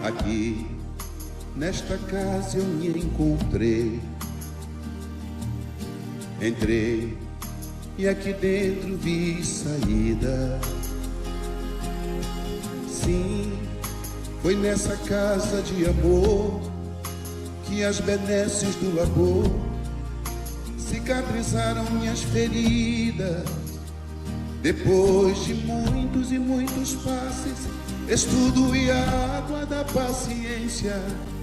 Aqui, nesta casa eu me encontrei. Entrei e aqui dentro vi saída. Sim, foi nessa casa de amor que as benesses do labor cicatrizaram minhas feridas. Depois de muitos e muitos passes, estudo e a água da paciência,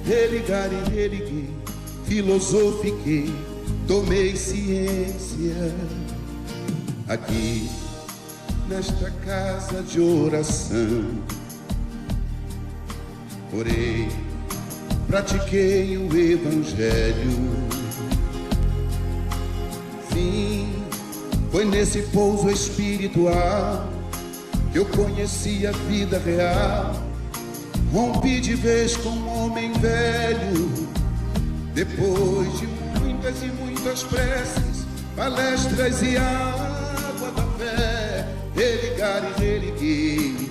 religar e religuei, filosofiquei, tomei ciência. Aqui, nesta casa de oração, orei, pratiquei o evangelho. Sim, foi nesse pouso espiritual que eu conheci a vida real. Rompi de vez com um homem velho. Depois de muitas e muitas preces, palestras e água da fé, religar e religuei.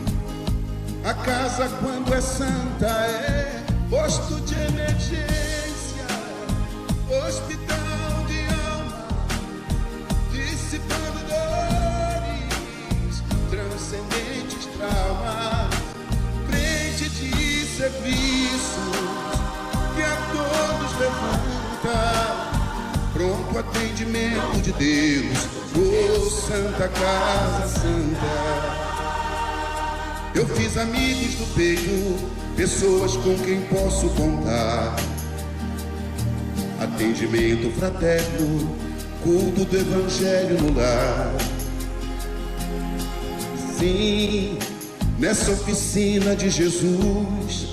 A casa, quando é santa, é posto de emergência, hospital de alma, dissipando dores, transcendentes traumas, frente de serviços que a todos levanta, pronto atendimento de Deus, oh Santa Casa Santa. Eu fiz amigos do peito, pessoas com quem posso contar. Atendimento fraterno, culto do evangelho no lar. Sim, nessa oficina de Jesus,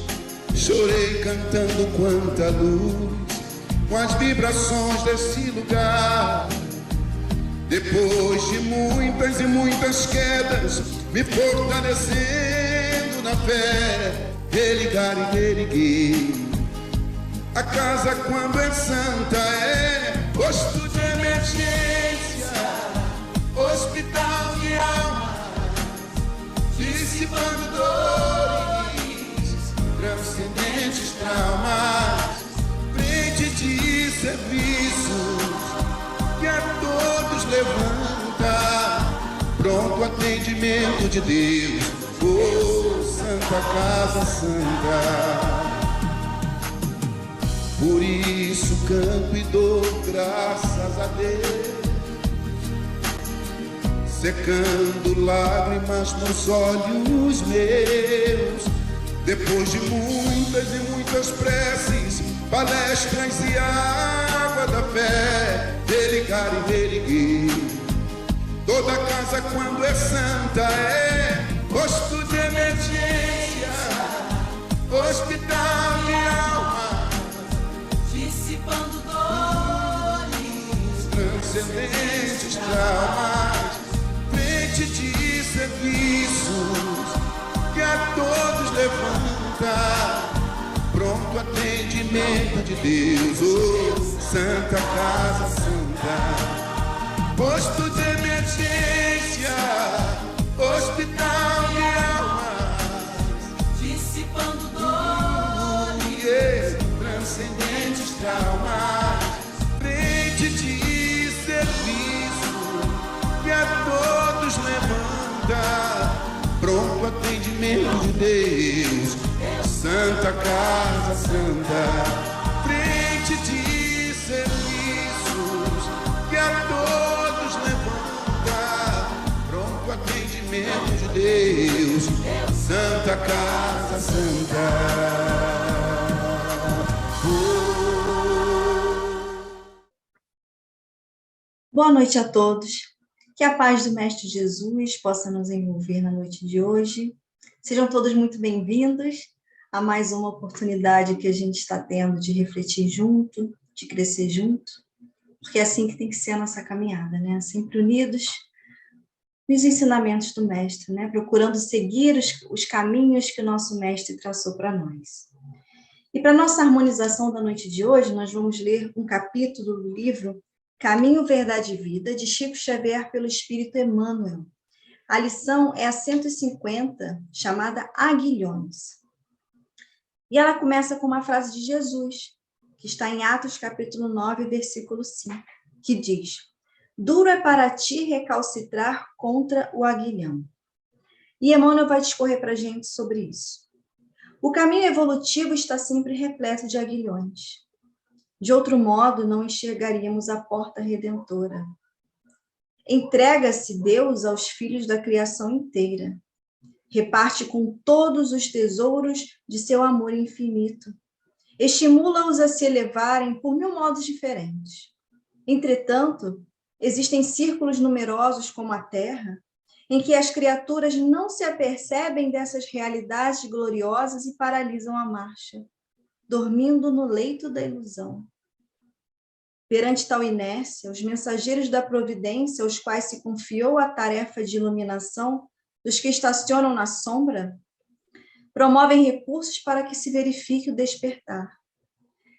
chorei cantando quanta luz, com as vibrações desse lugar. Depois de muitas e muitas quedas, me fortalecendo na fé, religar e religuei. A casa, quando é santa, é posto de emergência, hospital de alma, dissipando dores, transcendentes traumas, frente de serviços que a todos levanta, pronto atendimento de Deus, oh Santa Casa Santa. Por isso canto e dou graças a Deus, secando lágrimas nos olhos meus. Depois de muitas e muitas preces, palestras e água da fé, religar e religuei. Toda casa, quando é santa, é posto de emergência, hospital de alma, dissipando dores, transcendentes traumas, frente de serviços que a todos levanta, pronto atendimento de Deus, oh Santa Casa Santa. Posto de emergência, hospital de almas, dissipando dores, transcendentes traumas, frente de serviço que a todos levanta, pronto atendimento de Deus, Santa Casa Santa. Frente de serviços que a todos levanta, pronto atendimento de Deus, Santa Casa Santa. Boa noite a todos. Que a paz do Mestre Jesus possa nos envolver na noite de hoje. Sejam todos muito bem-vindos a mais uma oportunidade que a gente está tendo de refletir junto, de crescer junto, porque é assim que tem que ser a nossa caminhada, né? Sempre unidos nos ensinamentos do Mestre, né? Procurando seguir os caminhos que o nosso Mestre traçou para nós. E para nossa harmonização da noite de hoje, nós vamos ler um capítulo do livro Caminho, Verdade e Vida, de Chico Xavier pelo Espírito Emmanuel. A lição é a 150, chamada Aguilhões. E ela começa com uma frase de Jesus, que está em Atos capítulo 9, versículo 5, que diz: duro é para ti recalcitrar contra o aguilhão. E Emmanuel vai discorrer para a gente sobre isso. O caminho evolutivo está sempre repleto de aguilhões. De outro modo, não enxergaríamos a porta redentora. Entrega-se Deus aos filhos da criação inteira. Reparte com todos os tesouros de seu amor infinito. Estimula-os a se elevarem por mil modos diferentes. Entretanto, existem círculos numerosos como a Terra, em que as criaturas não se apercebem dessas realidades gloriosas e paralisam a marcha, dormindo no leito da ilusão. Perante tal inércia, os mensageiros da providência, aos quais se confiou a tarefa de iluminação dos que estacionam na sombra, promovem recursos para que se verifique o despertar.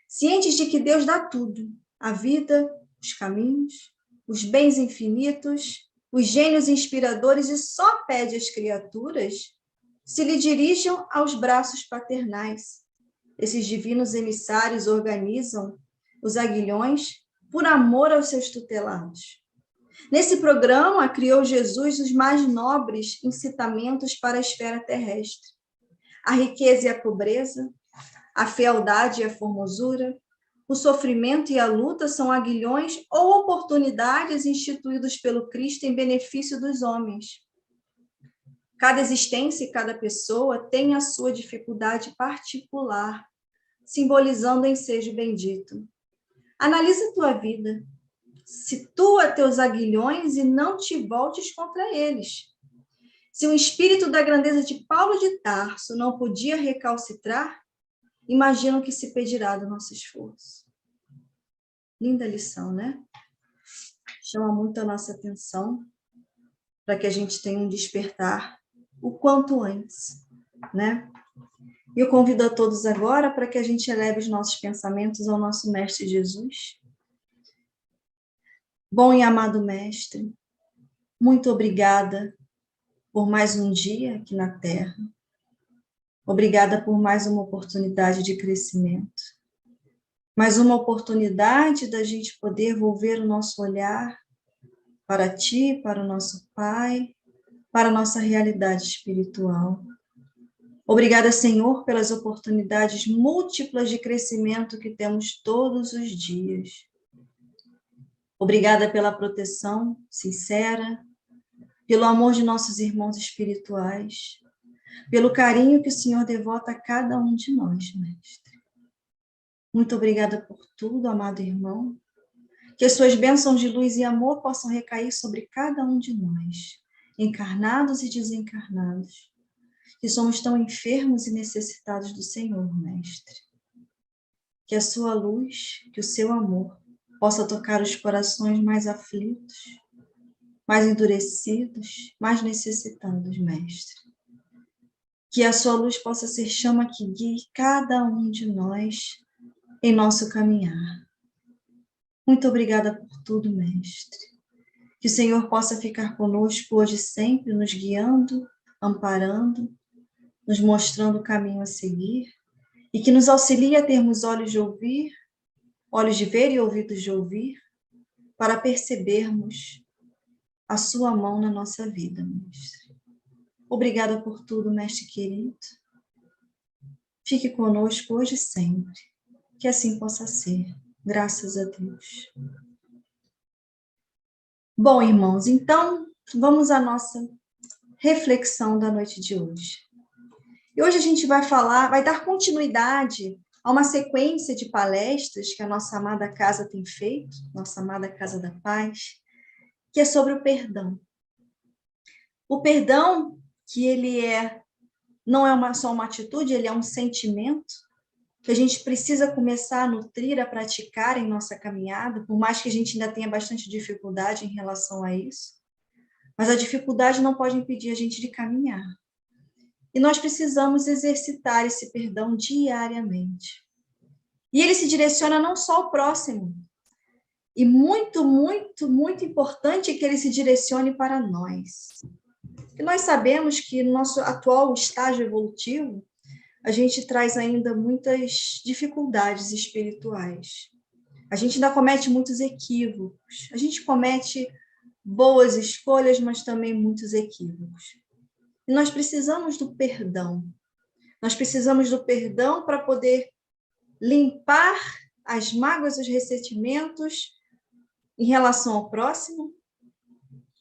Cientes de que Deus dá tudo, a vida, os caminhos, os bens infinitos, os gênios inspiradores, e só pede às criaturas se lhe dirijam aos braços paternais. Esses divinos emissários organizam os aguilhões por amor aos seus tutelados. Nesse programa, criou Jesus os mais nobres incitamentos para a esfera terrestre. A riqueza e a pobreza, a fealdade e a formosura, o sofrimento e a luta são aguilhões ou oportunidades instituídos pelo Cristo em benefício dos homens. Cada existência e cada pessoa tem a sua dificuldade particular, simbolizando o ensejo bendito. Analisa tua vida, situa teus aguilhões e não te voltes contra eles. Se o espírito da grandeza de Paulo de Tarso não podia recalcitrar, imagina o que se pedirá do nosso esforço. Linda lição, né? Chama muito a nossa atenção para que a gente tenha um despertar o quanto antes, né? E eu convido a todos agora para que a gente eleve os nossos pensamentos ao nosso Mestre Jesus. Bom e amado Mestre, muito obrigada por mais um dia aqui na Terra. Obrigada por mais uma oportunidade de crescimento. Mais uma oportunidade da gente poder volver o nosso olhar para Ti, para o nosso Pai, para a nossa realidade espiritual. Obrigada, Senhor, pelas oportunidades múltiplas de crescimento que temos todos os dias. Obrigada pela proteção sincera, pelo amor de nossos irmãos espirituais, pelo carinho que o Senhor devota a cada um de nós, Mestre. Muito obrigada por tudo, amado irmão. Que as suas bênçãos de luz e amor possam recair sobre cada um de nós, encarnados e desencarnados, que somos tão enfermos e necessitados do Senhor, Mestre. Que a sua luz, que o seu amor, possa tocar os corações mais aflitos, mais endurecidos, mais necessitados, Mestre. Que a sua luz possa ser chama que guie cada um de nós em nosso caminhar. Muito obrigada por tudo, Mestre. Que o Senhor possa ficar conosco hoje sempre, nos guiando, amparando, nos mostrando o caminho a seguir, e que nos auxilie a termos olhos de ouvir, olhos de ver e ouvidos de ouvir, para percebermos a sua mão na nossa vida, Mestre. Obrigada por tudo, Mestre querido. Fique conosco hoje e sempre. Que assim possa ser. Graças a Deus. Bom, irmãos, então, vamos à nossa reflexão da noite de hoje. E hoje a gente vai dar continuidade a uma sequência de palestras que a nossa amada casa tem feito, nossa amada Casa da Paz, que é sobre o perdão. O perdão, que ele não é só uma atitude, ele é um sentimento que a gente precisa começar a nutrir, a praticar em nossa caminhada, por mais que a gente ainda tenha bastante dificuldade em relação a isso. Mas a dificuldade não pode impedir a gente de caminhar. E nós precisamos exercitar esse perdão diariamente. E ele se direciona não só ao próximo, e muito, muito, muito importante que ele se direcione para nós. E nós sabemos que no nosso atual estágio evolutivo, a gente traz ainda muitas dificuldades espirituais. A gente ainda comete muitos equívocos. A gente comete boas escolhas, mas também muitos equívocos. E nós precisamos do perdão. Nós precisamos do perdão para poder limpar as mágoas, os ressentimentos em relação ao próximo.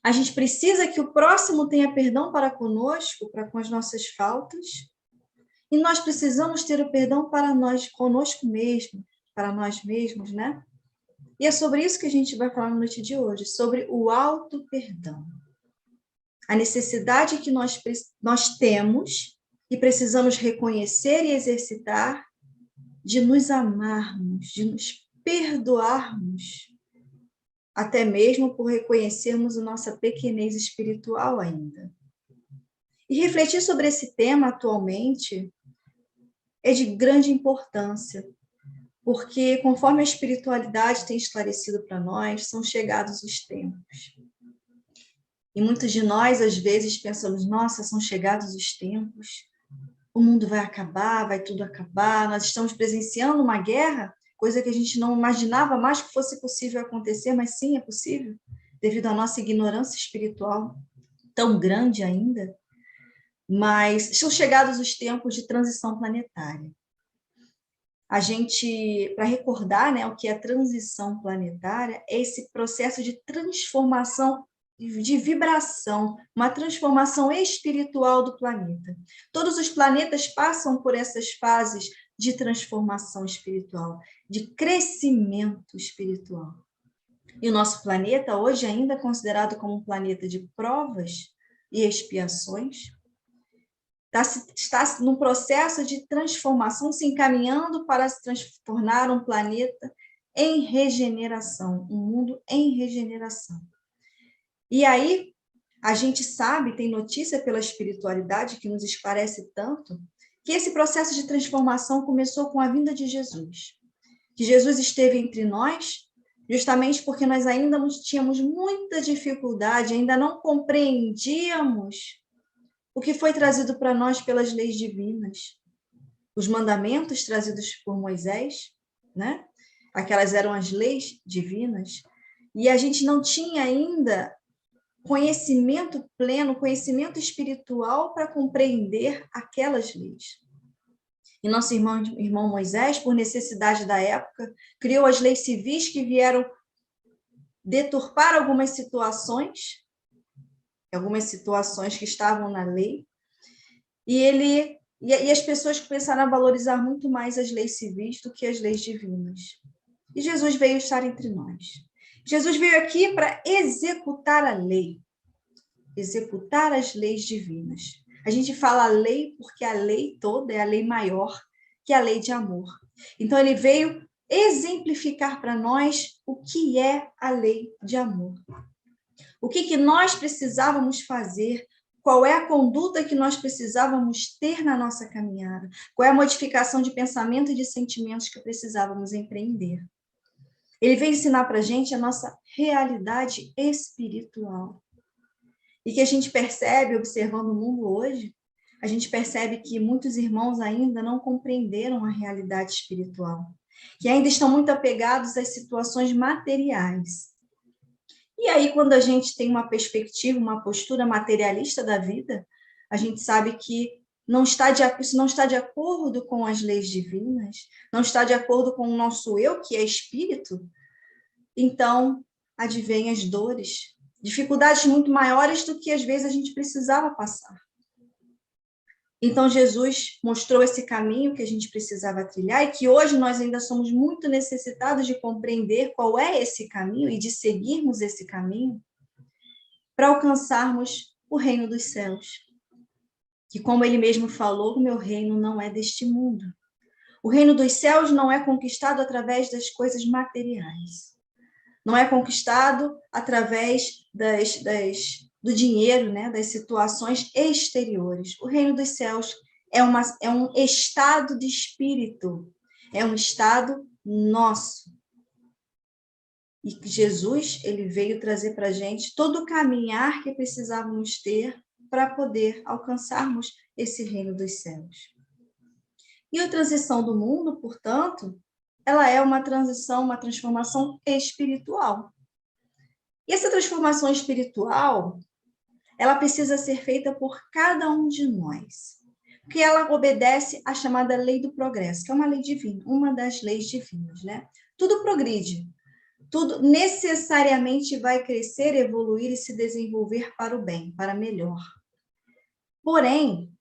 A gente precisa que o próximo tenha perdão para conosco, para com as nossas faltas. E nós precisamos ter o perdão para nós, conosco mesmo, para nós mesmos, né? E é sobre isso que a gente vai falar na noite de hoje, sobre o auto-perdão. A necessidade que nós temos e precisamos reconhecer e exercitar de nos amarmos, de nos perdoarmos, até mesmo por reconhecermos a nossa pequenez espiritual ainda. E refletir sobre esse tema atualmente é de grande importância, porque conforme a espiritualidade tem esclarecido para nós, são chegados os tempos. E muitos de nós, às vezes, pensamos, nossa, são chegados os tempos, o mundo vai acabar, vai tudo acabar, nós estamos presenciando uma guerra, coisa que a gente não imaginava mais que fosse possível acontecer, mas sim, é possível, devido à nossa ignorância espiritual tão grande ainda. Mas são chegados os tempos de transição planetária. A gente, para recordar, né, o que é transição planetária, é esse processo de transformação, de vibração, uma transformação espiritual do planeta. Todos os planetas passam por essas fases de transformação espiritual, de crescimento espiritual. E o nosso planeta, hoje ainda é considerado como um planeta de provas e expiações, está num processo de transformação, se encaminhando para se tornar um planeta em regeneração, um mundo em regeneração. E aí, a gente sabe, tem notícia pela espiritualidade que nos esclarece tanto, que esse processo de transformação começou com a vinda de Jesus. Que Jesus esteve entre nós, justamente porque nós ainda tínhamos muita dificuldade, ainda não compreendíamos o que foi trazido para nós pelas leis divinas. Os mandamentos trazidos por Moisés, né? Aquelas eram as leis divinas, e a gente não tinha ainda conhecimento pleno, conhecimento espiritual para compreender aquelas leis. E nosso irmão Moisés, por necessidade da época, criou as leis civis que vieram deturpar algumas situações que estavam na lei, e as pessoas começaram a valorizar muito mais as leis civis do que as leis divinas. E Jesus veio estar entre nós. Jesus veio aqui para executar a lei, executar as leis divinas. A gente fala lei porque a lei toda é a lei maior, que é a lei de amor. Então, ele veio exemplificar para nós o que é a lei de amor. O que nós precisávamos fazer, qual é a conduta que nós precisávamos ter na nossa caminhada, qual é a modificação de pensamento e de sentimentos que precisávamos empreender. Ele veio ensinar para a gente a nossa realidade espiritual. E que a gente percebe, observando o mundo hoje, a gente percebe que muitos irmãos ainda não compreenderam a realidade espiritual, que ainda estão muito apegados às situações materiais. E aí, quando a gente tem uma perspectiva, uma postura materialista da vida, a gente sabe que isso não está de acordo com as leis divinas, não está de acordo com o nosso eu, que é espírito. Então, advém as dores, dificuldades muito maiores do que às vezes a gente precisava passar. Então, Jesus mostrou esse caminho que a gente precisava trilhar e que hoje nós ainda somos muito necessitados de compreender qual é esse caminho e de seguirmos esse caminho para alcançarmos o reino dos céus. Que, como ele mesmo falou, o meu reino não é deste mundo. O reino dos céus não é conquistado através das coisas materiais. Não é conquistado através do dinheiro, né, das situações exteriores. O reino dos céus é um estado de espírito, é um estado nosso. E que Jesus, ele veio trazer para a gente todo o caminhar que precisávamos ter para poder alcançarmos esse reino dos céus. E a transição do mundo, portanto, ela é uma transição, uma transformação espiritual. E essa transformação espiritual, ela precisa ser feita por cada um de nós, porque ela obedece à chamada lei do progresso, que é uma lei divina, uma das leis divinas, né? Tudo progride, tudo necessariamente vai crescer, evoluir e se desenvolver para o bem, para melhor. Porém,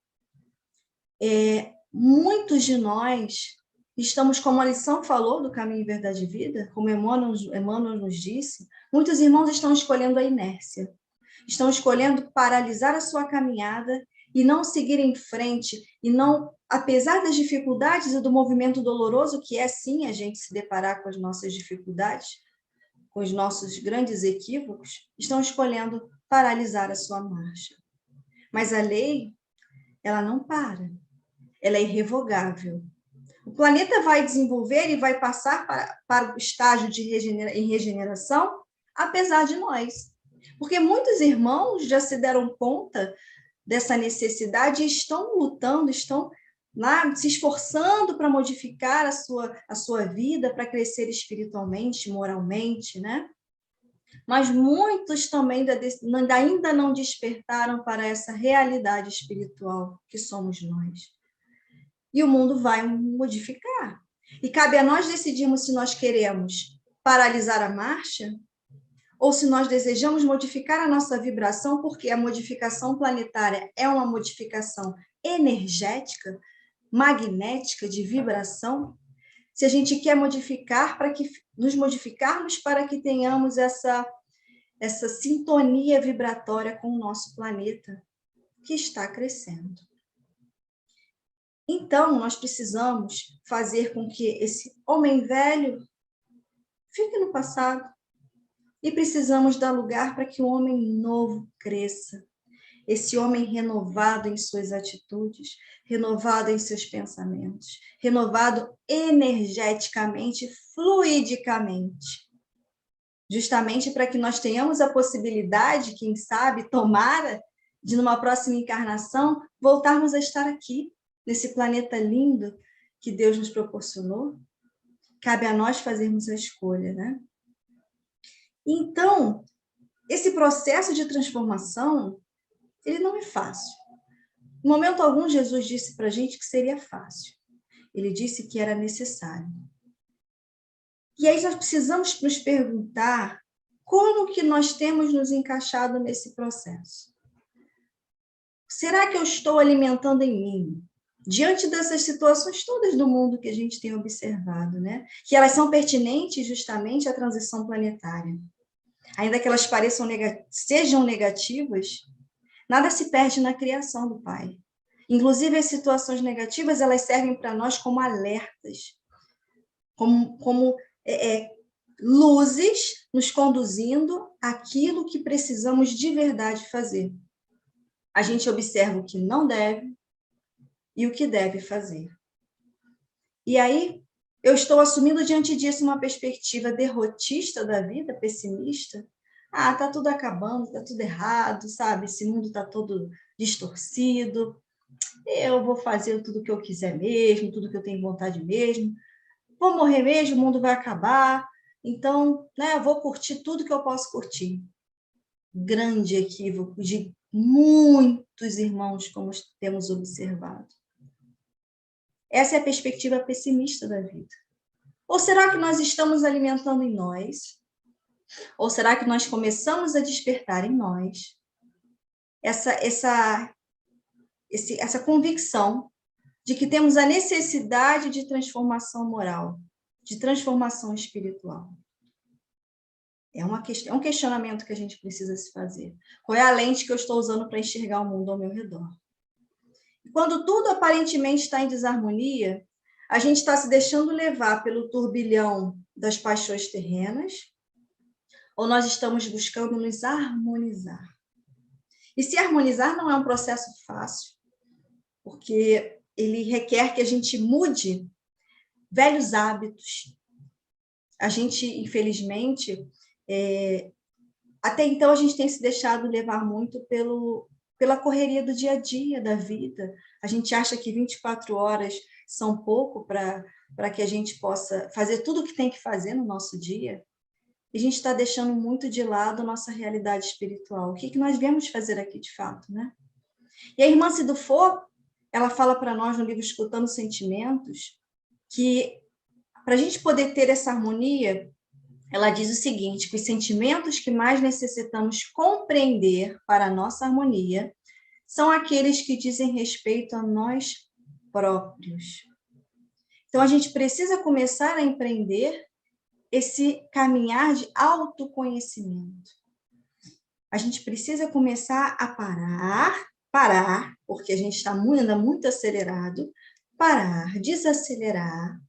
muitos de nós estamos, como a lição falou do caminho, verdade e vida, como Emmanuel nos disse, muitos irmãos estão escolhendo a inércia, estão escolhendo paralisar a sua caminhada e não seguir em frente, e não, apesar das dificuldades e do movimento doloroso que é, sim, a gente se deparar com as nossas dificuldades, com os nossos grandes equívocos, estão escolhendo paralisar a sua marcha. Mas a lei, ela não para, ela é irrevogável. O planeta vai desenvolver e vai passar para o estágio de regeneração, apesar de nós. Porque muitos irmãos já se deram conta dessa necessidade e estão lutando, estão lá se esforçando para modificar a sua vida, para crescer espiritualmente, moralmente, né? Mas muitos também ainda não despertaram para essa realidade espiritual que somos nós. E o mundo vai modificar. E cabe a nós decidirmos se nós queremos paralisar a marcha ou se nós desejamos modificar a nossa vibração, porque a modificação planetária é uma modificação energética, magnética, de vibração. Se a gente quer modificar, nos modificarmos para que tenhamos essa sintonia vibratória com o nosso planeta, que está crescendo. Então, nós precisamos fazer com que esse homem velho fique no passado e precisamos dar lugar para que o homem novo cresça. Esse homem renovado em suas atitudes, renovado em seus pensamentos, renovado energeticamente, fluidicamente. Justamente para que nós tenhamos a possibilidade, quem sabe, tomara, de numa próxima encarnação, voltarmos a estar aqui, nesse planeta lindo que Deus nos proporcionou. Cabe a nós fazermos a escolha, né? Então, esse processo de transformação, ele não é fácil. Em momento algum, Jesus disse para a gente que seria fácil. Ele disse que era necessário. E aí nós precisamos nos perguntar como que nós temos nos encaixado nesse processo. Será que eu estou alimentando em mim, diante dessas situações todas do mundo que a gente tem observado, né? Que elas são pertinentes justamente à transição planetária. Ainda que elas sejam negativas, nada se perde na criação do Pai. Inclusive, as situações negativas, elas servem para nós como alertas, como luzes nos conduzindo àquilo que precisamos de verdade fazer. A gente observa o que não deve e o que deve fazer. E aí, eu estou assumindo diante disso uma perspectiva derrotista da vida, pessimista. Ah, está tudo acabando, está tudo errado, sabe? Esse mundo está todo distorcido. Eu vou fazer tudo o que eu quiser mesmo, tudo que eu tenho vontade mesmo. Vou morrer mesmo, o mundo vai acabar. Então, né, eu vou curtir tudo que eu posso curtir. Grande equívoco de muitos irmãos, como temos observado. Essa é a perspectiva pessimista da vida. Ou será que nós estamos alimentando em nós? Ou será que nós começamos a despertar em nós essa convicção de que temos a necessidade de transformação moral, de transformação espiritual? É um questionamento que a gente precisa se fazer. Qual é a lente que eu estou usando para enxergar o mundo ao meu redor? E quando tudo aparentemente está em desarmonia, a gente está se deixando levar pelo turbilhão das paixões terrenas, ou nós estamos buscando nos harmonizar? E se harmonizar não é um processo fácil, porque ele requer que a gente mude velhos hábitos. A gente, infelizmente, até então a gente tem se deixado levar muito pela correria do dia a dia, da vida. A gente acha que 24 horas são pouco para que a gente possa fazer tudo o que tem que fazer no nosso dia. E a gente está deixando muito de lado a nossa realidade espiritual. O que nós viemos fazer aqui, de fato, né? E a irmã Cidufo, ela fala para nós no livro Escutando Sentimentos, que para a gente poder ter essa harmonia, ela diz o seguinte, que os sentimentos que mais necessitamos compreender para a nossa harmonia são aqueles que dizem respeito a nós próprios. Então, a gente precisa começar a empreender esse caminhar de autoconhecimento. A gente precisa começar a parar, porque a gente anda muito acelerado, parar, desacelerar,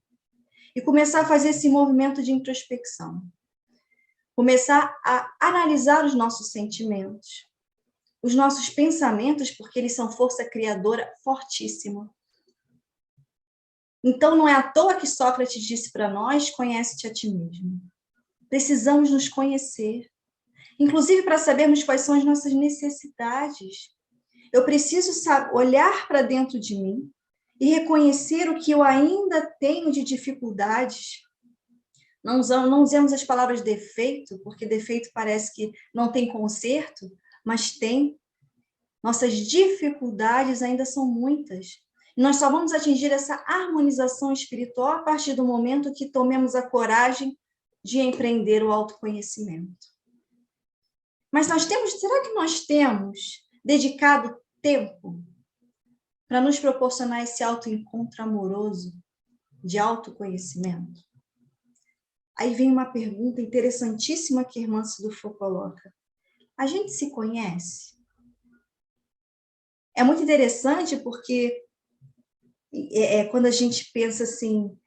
e começar a fazer esse movimento de introspecção. Começar a analisar os nossos sentimentos, os nossos pensamentos, porque eles são força criadora fortíssima. Então, não é à toa que Sócrates disse para nós, conhece-te a ti mesmo. Precisamos nos conhecer, inclusive para sabermos quais são as nossas necessidades. Eu preciso olhar para dentro de mim e reconhecer o que eu ainda tenho de dificuldades. Não usemos as palavras defeito, porque defeito parece que não tem conserto, mas tem. Nossas dificuldades ainda são muitas. E nós só vamos atingir essa harmonização espiritual a partir do momento que tomemos a coragem de empreender o autoconhecimento. Mas será que nós temos dedicado tempo para nos proporcionar esse autoencontro amoroso de autoconhecimento? Aí vem uma pergunta interessantíssima que a irmã Cidufo coloca. A gente se conhece? É muito interessante porque quando a gente pensa assim,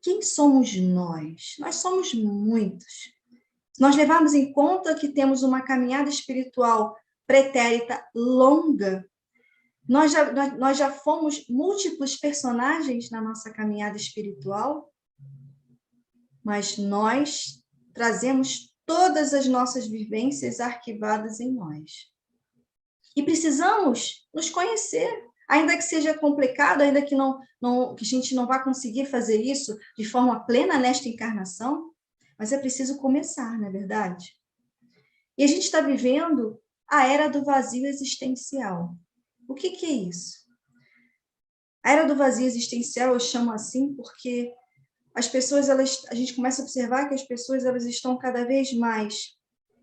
quem somos nós? Nós somos muitos. Nós levamos em conta que temos uma caminhada espiritual pretérita longa. Nós já fomos múltiplos personagens na nossa caminhada espiritual, mas nós trazemos todas as nossas vivências arquivadas em nós. E precisamos nos conhecer, ainda que seja complicado, ainda que que a gente não vá conseguir fazer isso de forma plena nesta encarnação, mas é preciso começar, não é verdade? E a gente está vivendo a era do vazio existencial. O que é isso? A era do vazio existencial eu chamo assim porque as pessoas, a gente começa a observar que as pessoas elas estão cada vez mais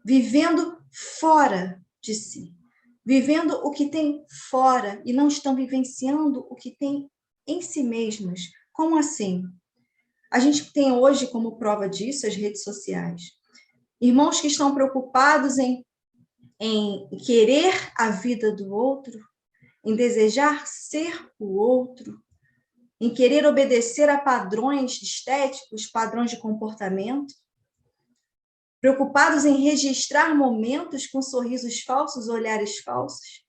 vivendo fora de si, vivendo o que tem fora e não estão vivenciando o que tem em si mesmas. Como assim? A gente tem hoje como prova disso as redes sociais. Irmãos que estão preocupados em querer a vida do outro, em desejar ser o outro, em querer obedecer a padrões estéticos, padrões de comportamento, preocupados em registrar momentos com sorrisos falsos, olhares falsos,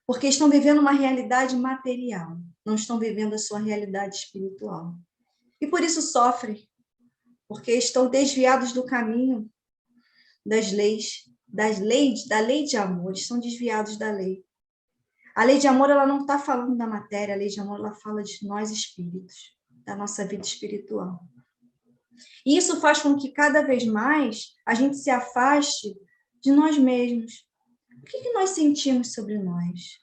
porque estão vivendo uma realidade material, não estão vivendo a sua realidade espiritual. E por isso sofrem, porque estão desviados do caminho das leis, da lei de amor, estão desviados da lei. A lei de amor, ela não está falando da matéria, a lei de amor, ela fala de nós espíritos, da nossa vida espiritual. E isso faz com que cada vez mais a gente se afaste de nós mesmos. O que nós sentimos sobre nós?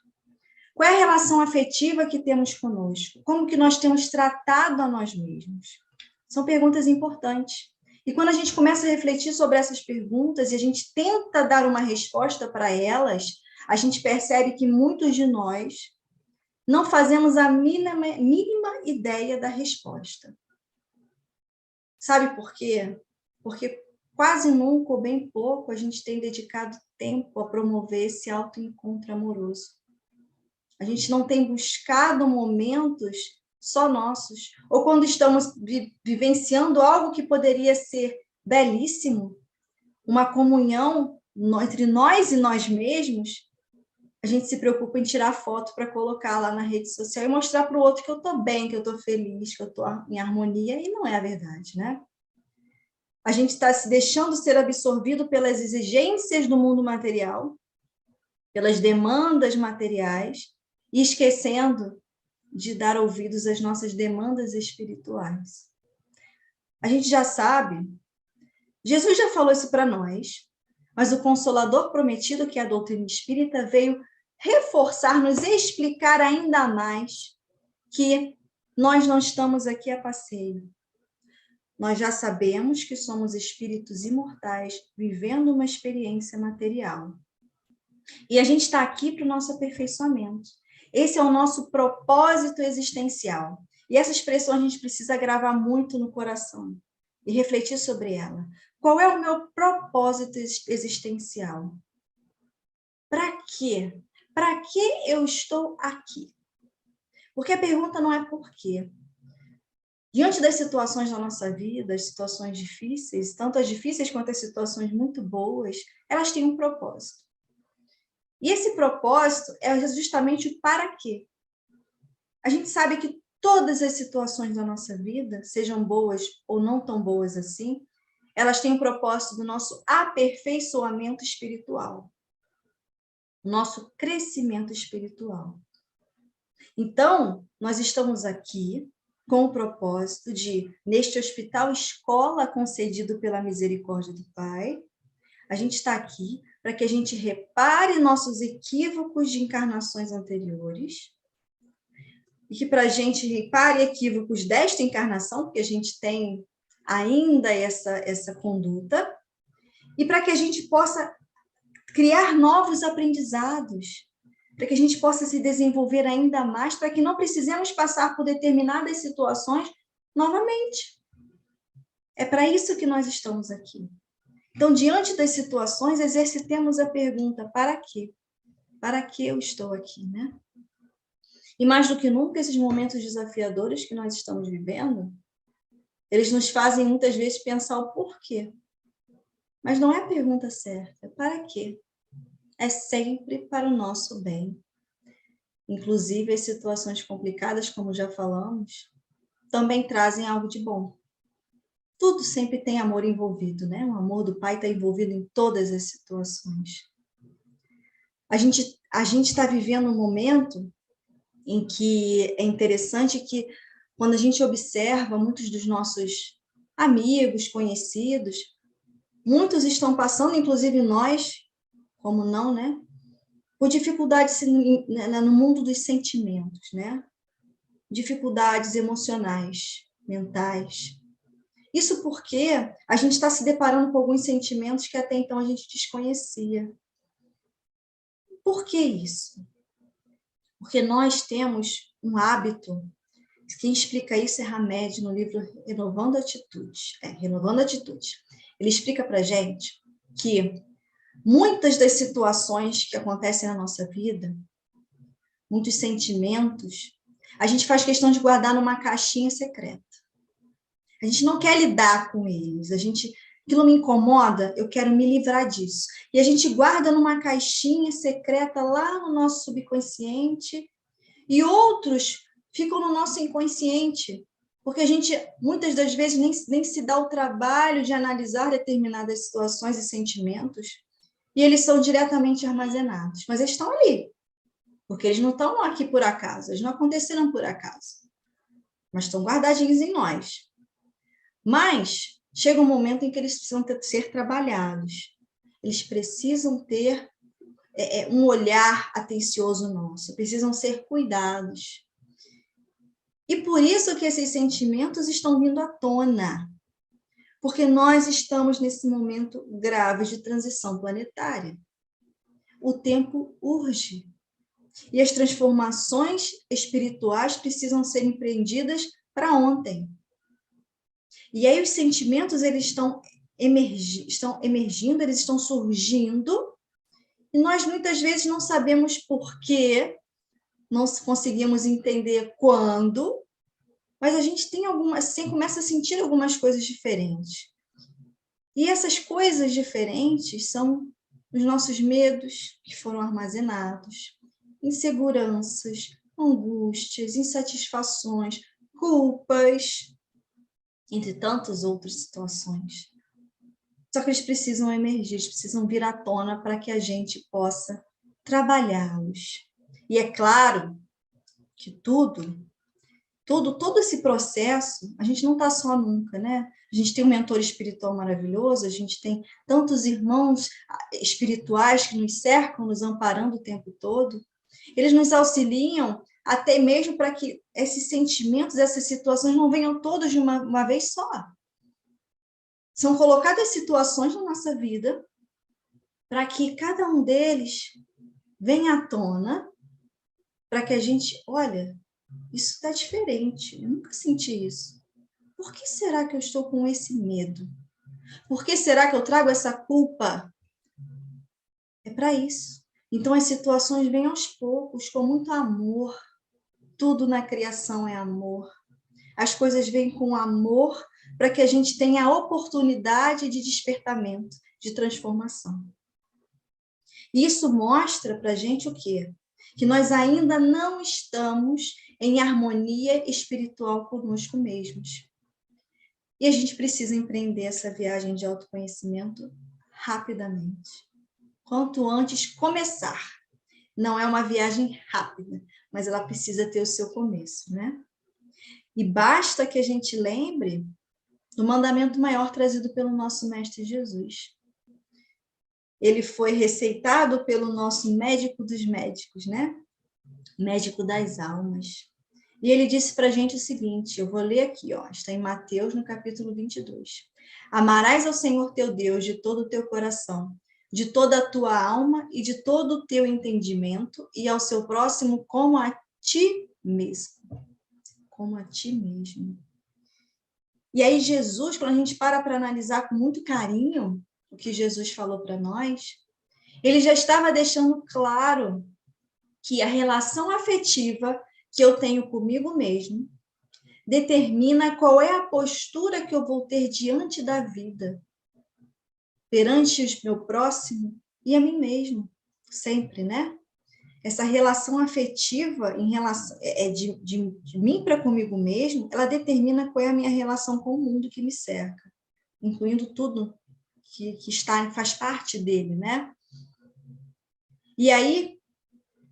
Qual é a relação afetiva que temos conosco? Como que nós temos tratado a nós mesmos? São perguntas importantes. E quando a gente começa a refletir sobre essas perguntas e a gente tenta dar uma resposta para elas, a gente percebe que muitos de nós não fazemos a mínima ideia da resposta. Sabe por quê? Porque quase nunca ou bem pouco a gente tem dedicado tempo a promover esse autoencontro amoroso. A gente não tem buscado momentos só nossos. Ou quando estamos vivenciando algo que poderia ser belíssimo, uma comunhão entre nós e nós mesmos, a gente se preocupa em tirar foto para colocar lá na rede social e mostrar para o outro que eu estou bem, que eu estou feliz, que eu estou em harmonia, e não é a verdade, né? A gente está se deixando ser absorvido pelas exigências do mundo material pelas demandas materiais e esquecendo de dar ouvidos às nossas demandas espirituais. A gente já sabe, Jesus já falou isso para nós, mas o Consolador prometido, que é a doutrina espírita, veio reforçar, nos explicar ainda mais que nós não estamos aqui a passeio. Nós já sabemos que somos espíritos imortais, vivendo uma experiência material. E a gente está aqui para o nosso aperfeiçoamento. Esse é o nosso propósito existencial. E essa expressão a gente precisa gravar muito no coração e refletir sobre ela. Qual é o meu propósito existencial? Para quê? Para que eu estou aqui? Porque a pergunta não é por quê. Diante das situações da nossa vida, as situações difíceis, tanto as difíceis quanto as situações muito boas, elas têm um propósito. E esse propósito é justamente o para quê. A gente sabe que todas as situações da nossa vida, sejam boas ou não tão boas assim, elas têm o propósito do nosso aperfeiçoamento espiritual, nosso crescimento espiritual. Então, nós estamos aqui com o propósito de, neste hospital escola concedido pela misericórdia do Pai, a gente está aqui para que a gente repare nossos equívocos de encarnações anteriores e que para a gente repare equívocos desta encarnação, porque a gente tem ainda essa conduta, e para que a gente possa criar novos aprendizados, para que a gente possa se desenvolver ainda mais, para que não precisemos passar por determinadas situações novamente. É para isso que nós estamos aqui. Então, diante das situações, exercitemos a pergunta, para quê? Para que eu estou aqui, né? E mais do que nunca, esses momentos desafiadores que nós estamos vivendo, eles nos fazem muitas vezes pensar o porquê. Mas não é a pergunta certa, para quê? É sempre para o nosso bem. Inclusive, as situações complicadas, como já falamos, também trazem algo de bom. Tudo sempre tem amor envolvido, né? O amor do Pai está envolvido em todas as situações. A gente está vivendo um momento em que é interessante que, quando a gente observa muitos dos nossos amigos, conhecidos, muitos estão passando, inclusive nós, como não, né? Por dificuldades no mundo dos sentimentos, né? Dificuldades emocionais, mentais. Isso porque a gente está se deparando com alguns sentimentos que até então a gente desconhecia. Por que isso? Porque nós temos um hábito, quem explica isso é Hamed, no livro Renovando Atitudes. Renovando Atitudes. Ele explica para a gente que muitas das situações que acontecem na nossa vida, muitos sentimentos, a gente faz questão de guardar numa caixinha secreta. A gente não quer lidar com eles. Aquilo me incomoda, eu quero me livrar disso. E a gente guarda numa caixinha secreta lá no nosso subconsciente, e outros ficam no nosso inconsciente, porque a gente, muitas das vezes, nem se dá o trabalho de analisar determinadas situações e sentimentos, e eles são diretamente armazenados. Mas eles estão ali, porque eles não estão aqui por acaso, eles não aconteceram por acaso, mas estão guardadinhos em nós. Mas chega um momento em que eles precisam ser trabalhados, eles precisam ter um olhar atencioso nosso, precisam ser cuidados. E por isso que esses sentimentos estão vindo à tona, porque nós estamos nesse momento grave de transição planetária. O tempo urge, e as transformações espirituais precisam ser empreendidas para ontem. E aí os sentimentos, eles estão emergindo, eles estão surgindo, e nós muitas vezes não sabemos por quê, não conseguimos entender quando, mas a gente tem começa a sentir algumas coisas diferentes. E essas coisas diferentes são os nossos medos que foram armazenados, inseguranças, angústias, insatisfações, culpas, entre tantas outras situações. Só que eles precisam emergir, eles precisam vir à tona para que a gente possa trabalhá-los. E é claro que todo esse processo, a gente não está só nunca, né? A gente tem um mentor espiritual maravilhoso, a gente tem tantos irmãos espirituais que nos cercam, nos amparando o tempo todo. Eles nos auxiliam até mesmo para que esses sentimentos, essas situações não venham todos de uma vez só. São colocadas situações na nossa vida para que cada um deles venha à tona, para que a gente, olha, isso está diferente, eu nunca senti isso. Por que será que eu estou com esse medo? Por que será que eu trago essa culpa? É para isso. Então, as situações vêm aos poucos, com muito amor. Tudo na criação é amor. As coisas vêm com amor para que a gente tenha a oportunidade de despertamento, de transformação. Isso mostra para a gente o quê? Que nós ainda não estamos em harmonia espiritual conosco mesmos. E a gente precisa empreender essa viagem de autoconhecimento rapidamente. Quanto antes começar. Não é uma viagem rápida, mas ela precisa ter o seu começo, né? E basta que a gente lembre do mandamento maior trazido pelo nosso Mestre Jesus. Ele foi receitado pelo nosso médico dos médicos, né? Médico das almas. E ele disse para a gente o seguinte, eu vou ler aqui, ó, está em Mateus, no capítulo 22. Amarás ao Senhor teu Deus de todo o teu coração, de toda a tua alma e de todo o teu entendimento, e ao seu próximo como a ti mesmo. Como a ti mesmo. E aí Jesus, quando a gente para analisar com muito carinho o que Jesus falou para nós, ele já estava deixando claro que a relação afetiva que eu tenho comigo mesmo determina qual é a postura que eu vou ter diante da vida, perante o meu próximo e a mim mesmo, sempre, né? Essa relação afetiva em relação, de mim para comigo mesmo, ela determina qual é a minha relação com o mundo que me cerca, incluindo tudo que faz parte dele, né? E aí,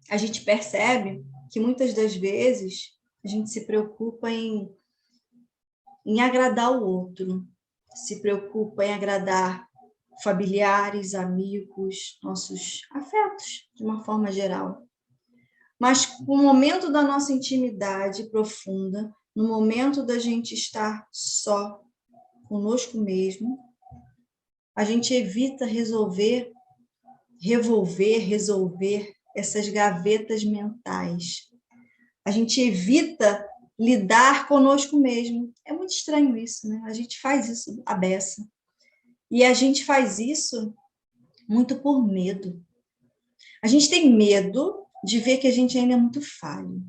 a gente percebe que muitas das vezes a gente se preocupa em agradar o outro, se preocupa em agradar familiares, amigos, nossos afetos, de uma forma geral. Mas no momento da nossa intimidade profunda, no momento da gente estar só conosco mesmo, a gente evita resolver essas gavetas mentais. A gente evita lidar conosco mesmo. É muito estranho isso, né? A gente faz isso à beça. E a gente faz isso muito por medo. A gente tem medo de ver que a gente ainda é muito falho.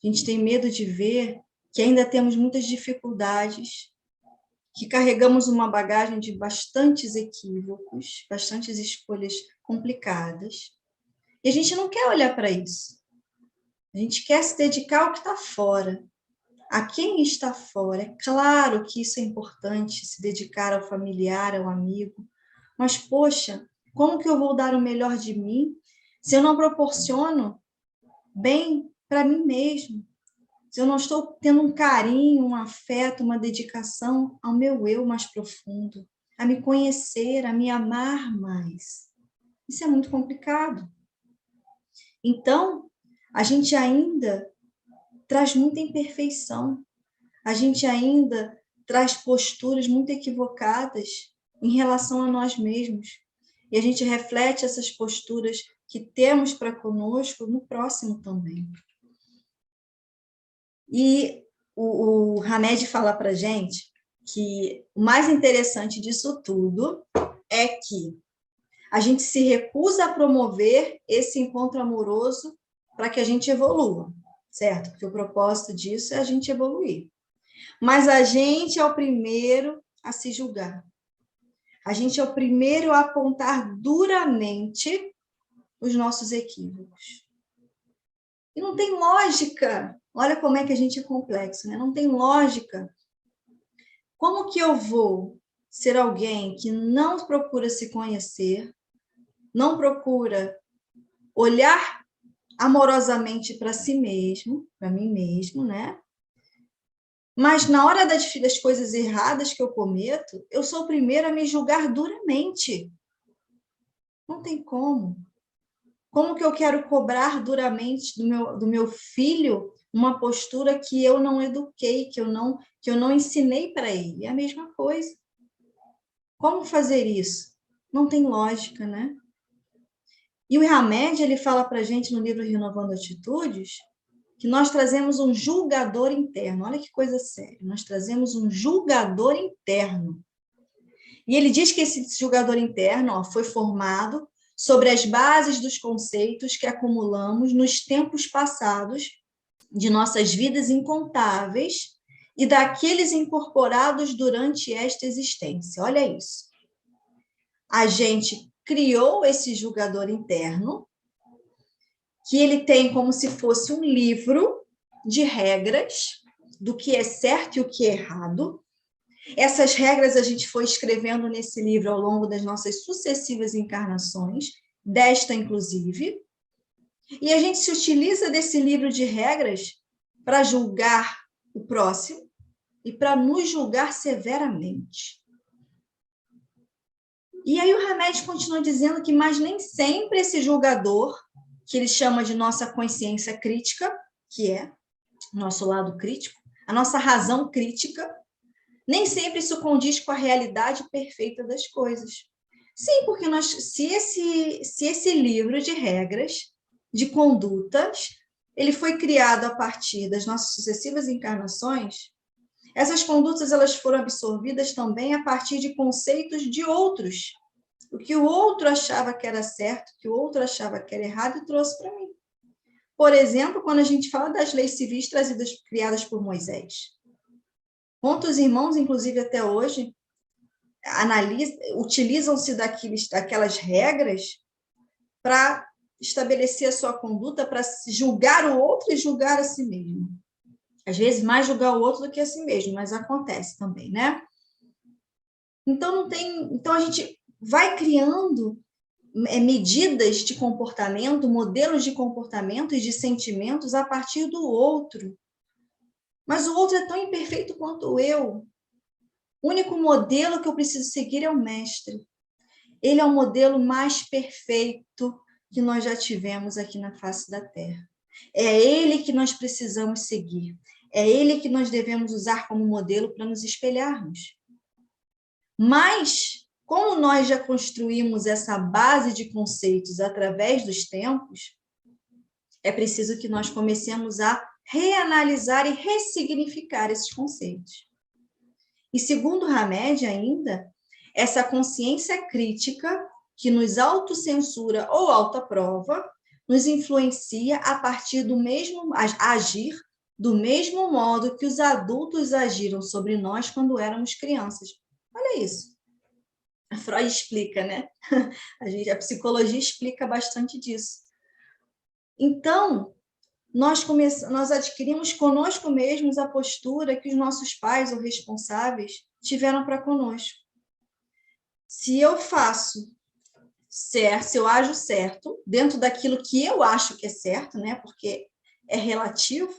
A gente tem medo de ver que ainda temos muitas dificuldades, que carregamos uma bagagem de bastantes equívocos, bastantes escolhas complicadas. E a gente não quer olhar para isso. A gente quer se dedicar ao que está fora, a quem está fora. É claro que isso é importante, se dedicar ao familiar, ao amigo, mas, poxa, como que eu vou dar o melhor de mim se eu não proporciono bem para mim mesmo? Se eu não estou tendo um carinho, um afeto, uma dedicação ao meu eu mais profundo, a me conhecer, a me amar mais. Isso é muito complicado. Então, a gente ainda traz muita imperfeição, a gente ainda traz posturas muito equivocadas em relação a nós mesmos. E a gente reflete essas posturas que temos para conosco no próximo também. E o Hamed fala para a gente que o mais interessante disso tudo é que a gente se recusa a promover esse encontro amoroso para que a gente evolua, certo? Porque o propósito disso é a gente evoluir. Mas a gente é o primeiro a se julgar. A gente é o primeiro a apontar duramente os nossos equívocos. E não tem lógica. Olha como é que a gente é complexo, né? Não tem lógica. Como que eu vou ser alguém que não procura se conhecer, não procura olhar amorosamente para si mesmo, para mim mesmo, né? Mas na hora das coisas erradas que eu cometo, eu sou o primeiro a me julgar duramente. Não tem como. Como que eu quero cobrar duramente do meu filho uma postura que eu não eduquei, que eu não ensinei para ele? É a mesma coisa. Como fazer isso? Não tem lógica, né? E o Hamed, ele fala para a gente no livro Renovando Atitudes, que nós trazemos um julgador interno. Olha que coisa séria. Nós trazemos um julgador interno. E ele diz que esse julgador interno foi formado sobre as bases dos conceitos que acumulamos nos tempos passados de nossas vidas incontáveis e daqueles incorporados durante esta existência. Olha isso. A gente criou esse julgador interno, que ele tem como se fosse um livro de regras do que é certo e o que é errado. Essas regras a gente foi escrevendo nesse livro ao longo das nossas sucessivas encarnações, desta inclusive, e a gente se utiliza desse livro de regras para julgar o próximo e para nos julgar severamente. E aí o Hamed continua dizendo que, mas nem sempre esse julgador, que ele chama de nossa consciência crítica, que é nosso lado crítico, a nossa razão crítica, nem sempre isso condiz com a realidade perfeita das coisas. Sim, porque se esse livro de regras, de condutas, ele foi criado a partir das nossas sucessivas encarnações, essas condutas elas foram absorvidas também a partir de conceitos de outros. O que o outro achava que era certo, o que o outro achava que era errado, e trouxe para mim. Por exemplo, quando a gente fala das leis civis criadas por Moisés. Quantos irmãos, inclusive até hoje, utilizam-se daquelas regras para estabelecer a sua conduta, para julgar o outro e julgar a si mesmo. Às vezes, mais julgar o outro do que a si mesmo, mas acontece também, né? Então, a gente vai criando medidas de comportamento, modelos de comportamento e de sentimentos a partir do outro. Mas o outro é tão imperfeito quanto eu. O único modelo que eu preciso seguir é o mestre. Ele é o modelo mais perfeito que nós já tivemos aqui na face da Terra. É ele que nós precisamos seguir. É ele que nós devemos usar como modelo para nos espelharmos. Mas, como nós já construímos essa base de conceitos através dos tempos, é preciso que nós comecemos a reanalisar e ressignificar esses conceitos. E segundo Hamed ainda, essa consciência crítica que nos autocensura ou autoaprova, nos influencia a partir do mesmo agir do mesmo modo que os adultos agiram sobre nós quando éramos crianças. Olha isso. A Freud explica, né? A psicologia explica bastante disso. Então, nós adquirimos conosco mesmos a postura que os nossos pais ou responsáveis tiveram para conosco. Se eu faço certo, se eu ajo certo, dentro daquilo que eu acho que é certo, né? Porque é relativo,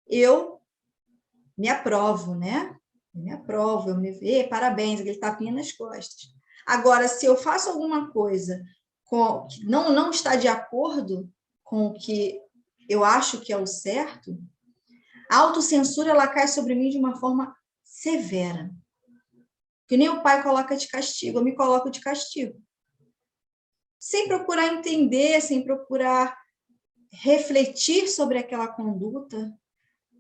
eu me aprovo, né? Eu me aprovo, eu me vejo, parabéns, aquele tapinha nas costas. Agora, se eu faço alguma coisa que não está de acordo com o que eu acho que é o certo, a autocensura ela cai sobre mim de uma forma severa. Que nem o pai coloca de castigo, eu me coloco de castigo. Sem procurar entender, sem procurar refletir sobre aquela conduta,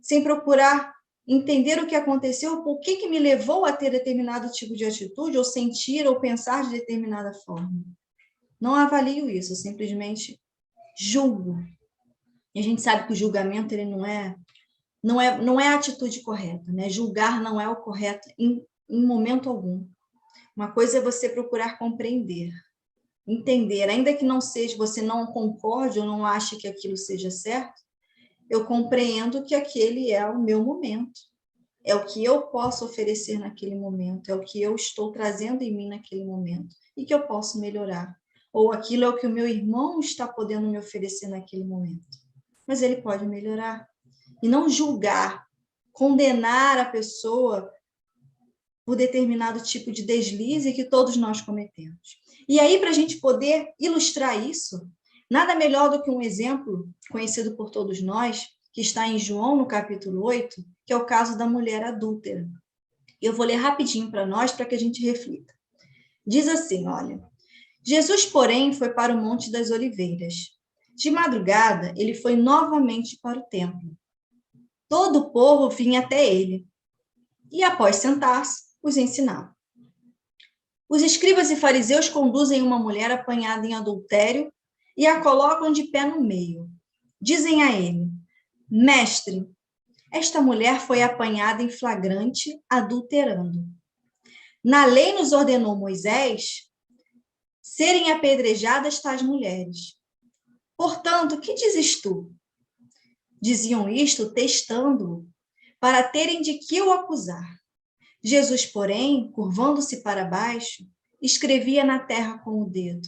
sem procurar entender o que aconteceu, por que me levou a ter determinado tipo de atitude, ou sentir, ou pensar de determinada forma. Não avalio isso, eu simplesmente julgo. E a gente sabe que o julgamento ele não é a atitude correta, né? Julgar não é o correto em momento algum. Uma coisa é você procurar compreender, entender, ainda que não seja, você não concorde ou não ache que aquilo seja certo, eu compreendo que aquele é o meu momento, é o que eu posso oferecer naquele momento, é o que eu estou trazendo em mim naquele momento e que eu posso melhorar. ou aquilo é o que o meu irmão está podendo me oferecer naquele momento. Mas ele pode melhorar. E não julgar, condenar a pessoa por determinado tipo de deslize que todos nós cometemos. E aí, para a gente poder ilustrar isso, nada melhor do que um exemplo conhecido por todos nós, que está em João, no capítulo 8, que é o caso da mulher adúltera. Eu vou ler rapidinho para nós, para que a gente reflita. Diz assim, olha, Jesus, porém, foi para o Monte das Oliveiras. De madrugada, ele foi novamente para o templo. Todo o povo vinha até ele, e após sentar-se, os ensinava. Os escribas e fariseus conduzem uma mulher apanhada em adultério e a colocam de pé no meio. Dizem a ele, mestre, esta mulher foi apanhada em flagrante adulterando. Na lei nos ordenou Moisés serem apedrejadas tais mulheres. Portanto, que dizes tu? Diziam isto testando-o, para terem de que o acusar. Jesus, porém, curvando-se para baixo, escrevia na terra com o dedo.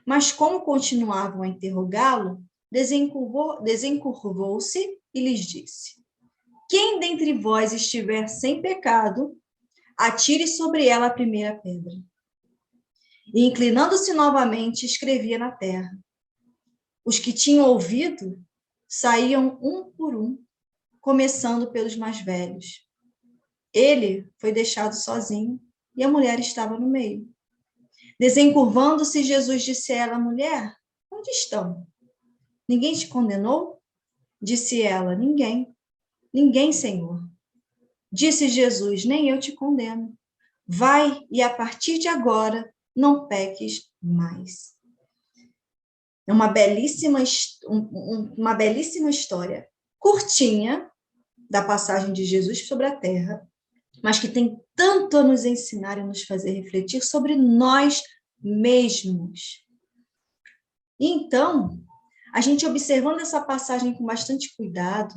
Mas como continuavam a interrogá-lo, desencurvou-se e lhes disse, quem dentre vós estiver sem pecado, atire sobre ela a primeira pedra. E, inclinando-se novamente, escrevia na terra. Os que tinham ouvido saíam um por um, começando pelos mais velhos. Ele foi deixado sozinho e a mulher estava no meio. Desencurvando-se, Jesus disse a ela, mulher, onde estão? Ninguém te condenou? Disse ela, ninguém. Ninguém, Senhor. Disse Jesus, nem eu te condeno. Vai e a partir de agora não peques mais. É uma belíssima história, curtinha, da passagem de Jesus sobre a terra, mas que tem tanto a nos ensinar e nos fazer refletir sobre nós mesmos. Então, a gente observando essa passagem com bastante cuidado,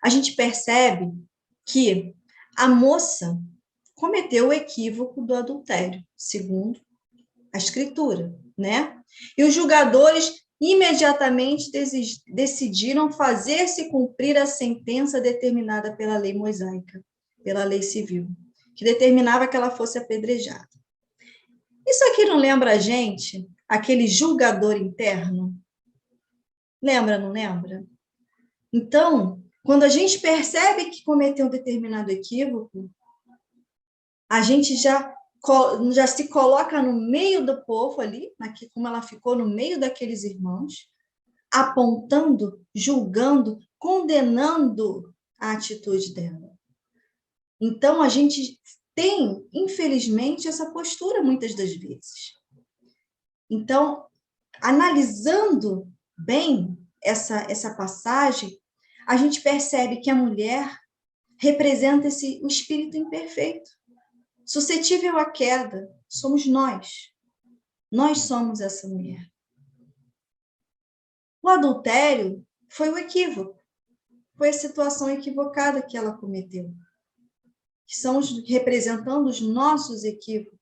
a gente percebe que a moça cometeu o equívoco do adultério, segundo a Escritura, né? E os julgadores imediatamente decidiram fazer-se cumprir a sentença determinada pela lei mosaica, pela lei civil, que determinava que ela fosse apedrejada. Isso aqui não lembra a gente aquele julgador interno? Lembra, não lembra? Então, quando a gente percebe que cometeu um determinado equívoco, a gente já se coloca no meio do povo ali, como ela ficou no meio daqueles irmãos, apontando, julgando, condenando a atitude dela. Então, a gente tem, infelizmente, essa postura muitas das vezes. Então, analisando bem essa passagem, a gente percebe que a mulher representa o espírito imperfeito, suscetível à queda, somos nós. Nós somos essa mulher. O adultério foi o equívoco, foi a situação equivocada que ela cometeu, que são representando os nossos equívocos.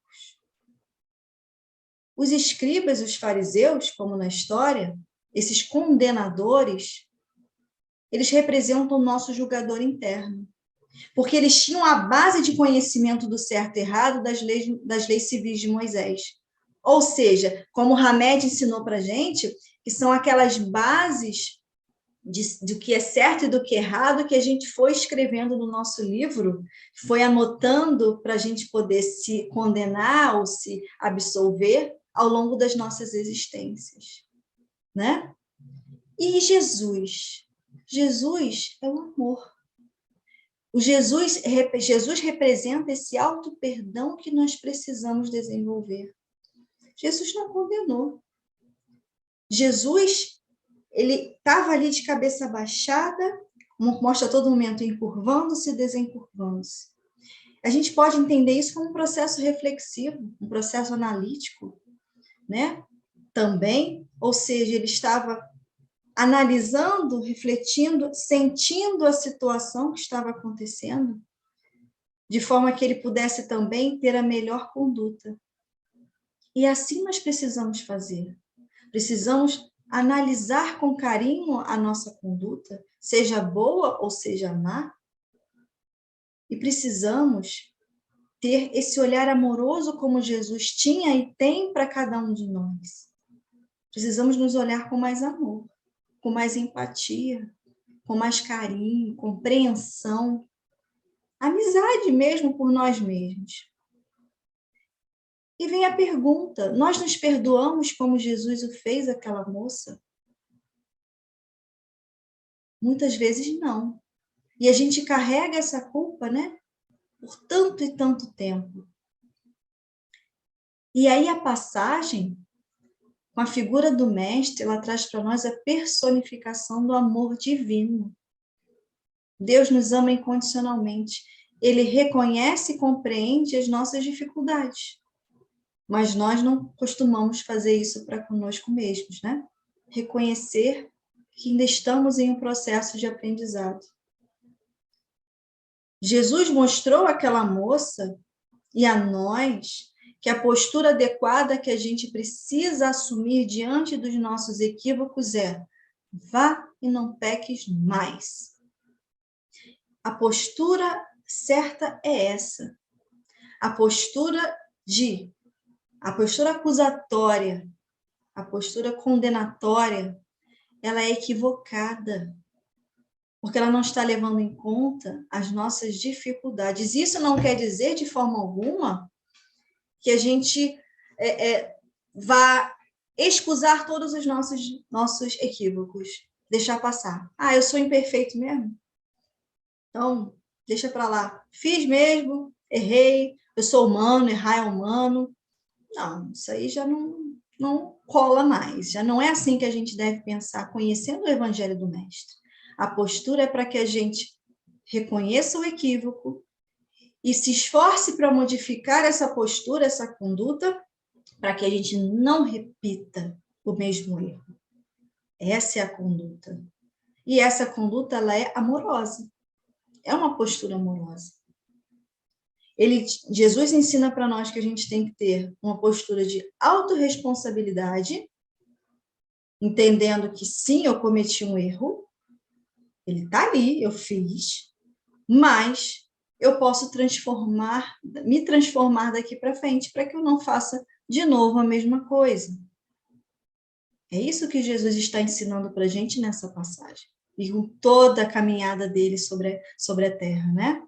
Os escribas e os fariseus, como na história, esses condenadores, eles representam o nosso julgador interno, porque eles tinham a base de conhecimento do certo e errado das leis civis de Moisés. Ou seja, como o Hamed ensinou para a gente, que são aquelas bases do que é certo e do que é errado que a gente foi escrevendo no nosso livro, foi anotando para a gente poder se condenar ou se absolver ao longo das nossas existências, né? E Jesus é o amor. Jesus representa esse auto-perdão que nós precisamos desenvolver. Jesus não condenou. Jesus, ele estava ali de cabeça baixada, mostra a todo momento encurvando-se e desencurvando-se. A gente pode entender isso como um processo reflexivo, um processo analítico, né? Também, ou seja, ele estava analisando, refletindo, sentindo a situação que estava acontecendo, de forma que ele pudesse também ter a melhor conduta. E assim nós precisamos fazer. Precisamos analisar com carinho a nossa conduta, seja boa ou seja má, e precisamos ter esse olhar amoroso como Jesus tinha e tem para cada um de nós. Precisamos nos olhar com mais amor, com mais empatia, com mais carinho, compreensão, amizade mesmo por nós mesmos. E vem a pergunta, nós nos perdoamos como Jesus o fez àquela moça? Muitas vezes não. E a gente carrega essa culpa, né? Por tanto e tanto tempo. E aí a passagem, com a figura do mestre, ela traz para nós a personificação do amor divino. Deus nos ama incondicionalmente. Ele reconhece e compreende as nossas dificuldades. Mas nós não costumamos fazer isso para conosco mesmos, né? Reconhecer que ainda estamos em um processo de aprendizado. Jesus mostrou àquela moça e a nós que a postura adequada que a gente precisa assumir diante dos nossos equívocos é: vá e não peques mais. A postura certa é essa. A postura acusatória, a postura condenatória, ela é equivocada, porque ela não está levando em conta as nossas dificuldades. Isso não quer dizer, de forma alguma, que a gente vá excusar todos os nossos equívocos, deixar passar. Ah, eu sou imperfeito mesmo? Então, deixa para lá. Fiz mesmo, errei, eu sou humano, errar é humano. Não, isso aí já não cola mais. Já não é assim que a gente deve pensar, conhecendo o Evangelho do Mestre. A postura é para que a gente reconheça o equívoco e se esforce para modificar essa postura, essa conduta, para que a gente não repita o mesmo erro. Essa é a conduta. E essa conduta, ela é amorosa. É uma postura amorosa. Jesus ensina para nós que a gente tem que ter uma postura de autorresponsabilidade, entendendo que sim, eu cometi um erro, ele está ali, eu fiz, mas eu posso me transformar daqui para frente para que eu não faça de novo a mesma coisa. É isso que Jesus está ensinando para a gente nessa passagem, e com toda a caminhada dele sobre a terra, né?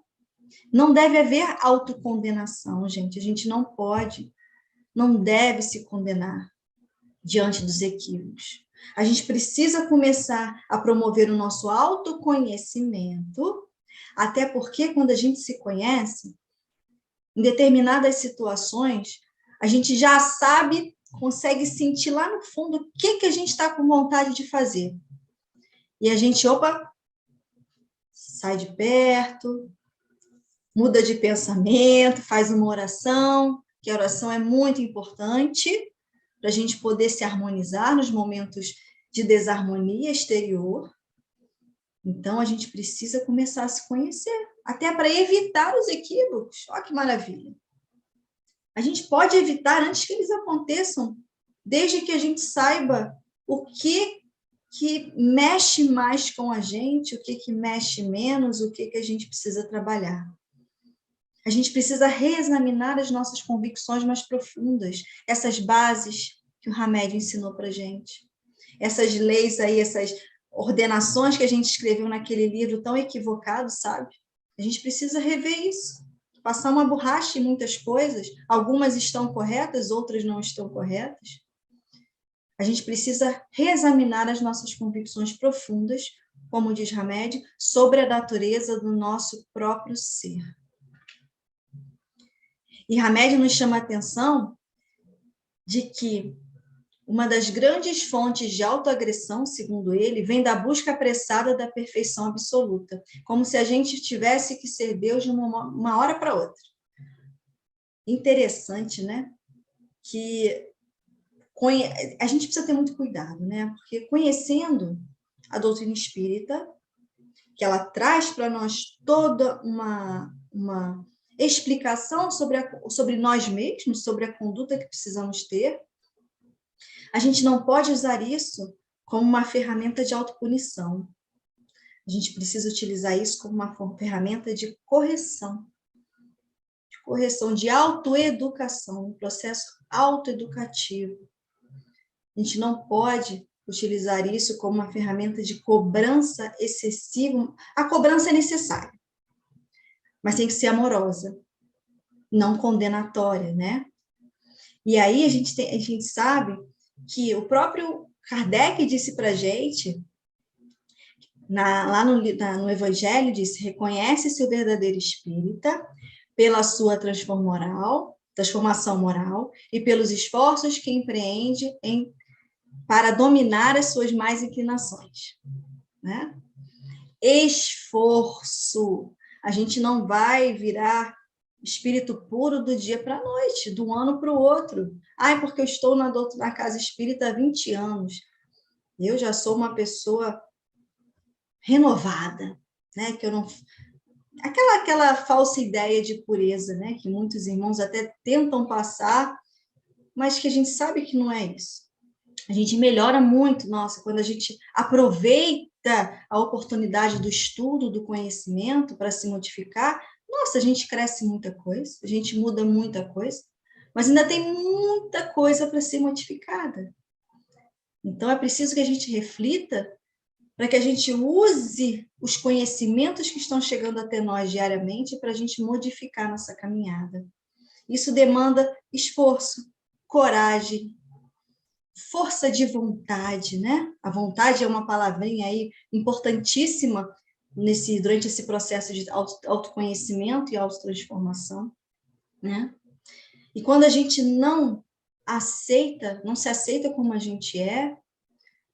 Não deve haver autocondenação, gente. A gente não deve se condenar diante dos equívocos. A gente precisa começar a promover o nosso autoconhecimento, até porque quando a gente se conhece, em determinadas situações, a gente já sabe, consegue sentir lá no fundo o que a gente está com vontade de fazer. E a gente, sai de perto, muda de pensamento, faz uma oração, que a oração é muito importante para a gente poder se harmonizar nos momentos de desarmonia exterior. Então, a gente precisa começar a se conhecer, até para evitar os equívocos. Olha que maravilha! A gente pode evitar antes que eles aconteçam, desde que a gente saiba o que mexe mais com a gente, o que mexe menos, o que a gente precisa trabalhar. A gente precisa reexaminar as nossas convicções mais profundas, essas bases que o Hamed ensinou para a gente. Essas leis aí, essas ordenações que a gente escreveu naquele livro tão equivocado, sabe? A gente precisa rever isso, passar uma borracha em muitas coisas, algumas estão corretas, outras não estão corretas. A gente precisa reexaminar as nossas convicções profundas, como diz Hamed, sobre a natureza do nosso próprio ser. E Hamed nos chama a atenção de que uma das grandes fontes de autoagressão, segundo ele, vem da busca apressada da perfeição absoluta, como se a gente tivesse que ser Deus de uma hora para outra. Interessante, né? Que a gente precisa ter muito cuidado, né? Porque conhecendo a doutrina espírita, que ela traz para nós toda uma explicação sobre nós mesmos, sobre a conduta que precisamos ter. A gente não pode usar isso como uma ferramenta de autopunição. A gente precisa utilizar isso como uma ferramenta de correção, de autoeducação, um processo autoeducativo. A gente não pode utilizar isso como uma ferramenta de cobrança excessiva. A cobrança é necessária, mas tem que ser amorosa, não condenatória, né? E aí a gente sabe que o próprio Kardec disse para a gente, lá no Evangelho, disse: reconhece-se o verdadeiro espírita pela sua transformação moral e pelos esforços que empreende para dominar as suas más inclinações, né? Esforço. A gente não vai virar espírito puro do dia para a noite, do ano para o outro. Porque eu estou na casa espírita há 20 anos. Eu já sou uma pessoa renovada, né? Que eu não... Aquela falsa ideia de pureza, né? Que muitos irmãos até tentam passar, mas que a gente sabe que não é isso. A gente melhora muito, quando a gente aproveita a oportunidade do estudo, do conhecimento para se modificar. A gente cresce muita coisa, a gente muda muita coisa, mas ainda tem muita coisa para ser modificada. Então, é preciso que a gente reflita para que a gente use os conhecimentos que estão chegando até nós diariamente para a gente modificar nossa caminhada. Isso demanda esforço, coragem, força de vontade, né? A vontade é uma palavrinha aí importantíssima durante esse processo de autoconhecimento e autotransformação, né? E quando a gente não se aceita como a gente é,